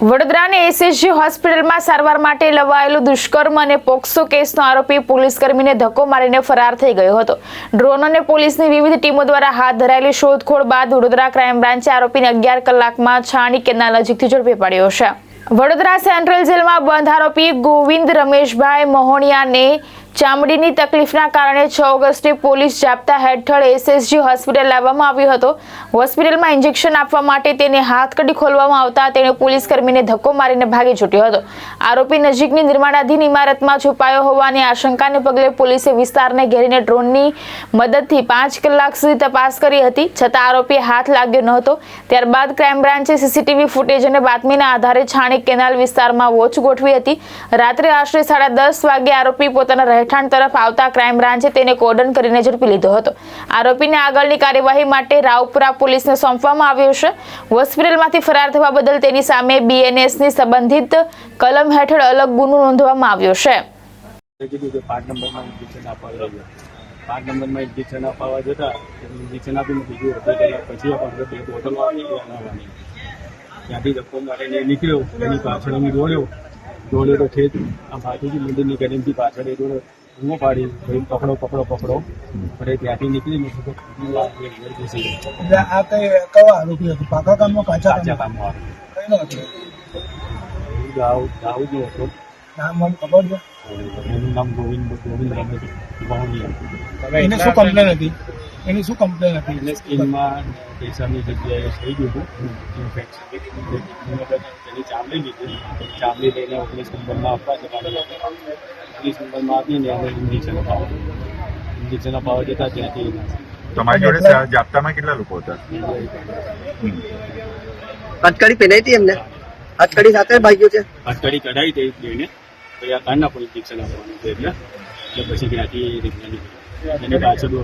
વડોદરાની એસએસજી હોસ્પિટલમાં સારવાર માટે લવાયેલો દુષ્કર્મ અને પોક્સો કેસનો આરોપી પોલીસકર્મીને ધક્કો મારીને ફરાર થઈ ગયો હતો. ડ્રોન અને પોલીસની વિવિધ ટીમો દ્વારા હાથ ધરાયેલી શોધખોળ બાદ વડોદરા ક્રાઇમ બ્રાન્ચે આરોપીને 11 કલાકમાં છાણી કેનાલ નજીકથી ઝડપી પાડ્યો છે. વડોદરા સેન્ટ્રલ જેલમાં બંધ આરોપી ગોવિંદ રમેશભાઈ મોહણિયાને ચામડીની તકલીફના કારણે 6 ઓગસ્ટે પોલીસ જાપ્તા હેઠળ એસએસજી હોસ્પિટલ લાવવામાં આવ્યો હતો. હોસ્પિટલમાં ઇન્જેક્શન આપવા માટે તેને હાથકડી ખોલવામાં આવતા તેણે પોલીસકર્મીને ધક્કો મારીને ભાગી છૂટ્યો હતો. આરોપી નજીકની નિર્માણાધીન ઇમારતમાં છુપાયો હોવાની આશંકાને પગલે પોલીસે વિસ્તારને ઘેરીને ડ્રોનની મદદથી 5 કલાક સુધી તપાસ કરી હતી, છતાં આરોપીએ હાથ લાગ્યો ન હતો. ત્યારબાદ ક્રાઇમ બ્રાન્ચે સીસીટીવી ફૂટેજ અને બાતમીના આધારે છાણી કેનાલ વિસ્તારમાં વોચ ગોઠવી હતી. રાત્રે આશરે 10:30 વાગે આરોપી પોતાના રહેઠાણ તરફ આવતા ક્રાઇમ બ્રાન્ચે તેને કોર્ડન કરીને ઝડપી લીધો હતો. આરોપીને આગળની કાર્યવાહી માટે રાવપુરા પોલીસને સોંપવામાં આવ્યો છે. હોસ્પિટલમાંથી ફરાર થવા બદલ તેની સામે બીએનએસની સંબંધિત કલમ હેઠળ અલગ ગુનો નોંધવામાં આવ્યો છે. 5 નંબરમાં ઇન્જેક્શન અપાવવા જતા ઇન્જેક્શન આપીને બીજું હતું પછી આપણે બોટલો આપી ત્યાંથી ધક્કો મારીને નીકળ્યો. એની પાછળ અમે દોડ્યો તો ઠેઠ આ બાજુથી મંદિરની ગરીમથી પાછળ એ દોડ્યો ઊંઘો પાડી ભાઈ પકડો અને ત્યાંથી નીકળીને આ કયો આરોપી હતો? પાકા કામનો કાચા કામમાં કઈનો હતો? દાઉદનો હતો. નામ ખબર છે? એનું નામ ગોવિંદ રમેશ મોહણિયા. એને શું કમ્પ્લેન હતી? એને સ્કિનમાં કેસરની જગ્યાએ થઈ ગયું હતું ઇન્ફેક્શન. તેની ચામડી લીધી, ચામડી લઈને 19 નંબરમાં આપવા જવાનું. 19 નંબરમાં આપીને એને ઇન્જેક્શન અપાવવા જતા ત્યાંથી. તમારી જોડે જાપ્તામાં કેટલા લોકો હતા? હથકડી પહેરાઈ હતી એમને? હથકડી સાથે ભાગ્યો છે? હથકડી કઢાઈ હતી બેને, પછી આ કાનના પણ ઇન્જેક્શન આપવાનું છે એટલે પછી ત્યાંથી નીકળી એને પાછળ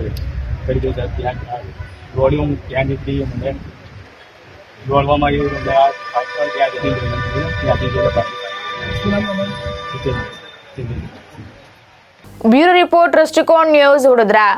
કરી દે ત્યાં દોડ્યો. ત્યાં નીકળી મને દોડવામાં આવ્યું બ્યુરો રિપોર્ટ, દ્રષ્ટિકોણ ન્યૂઝ, વડોદરા.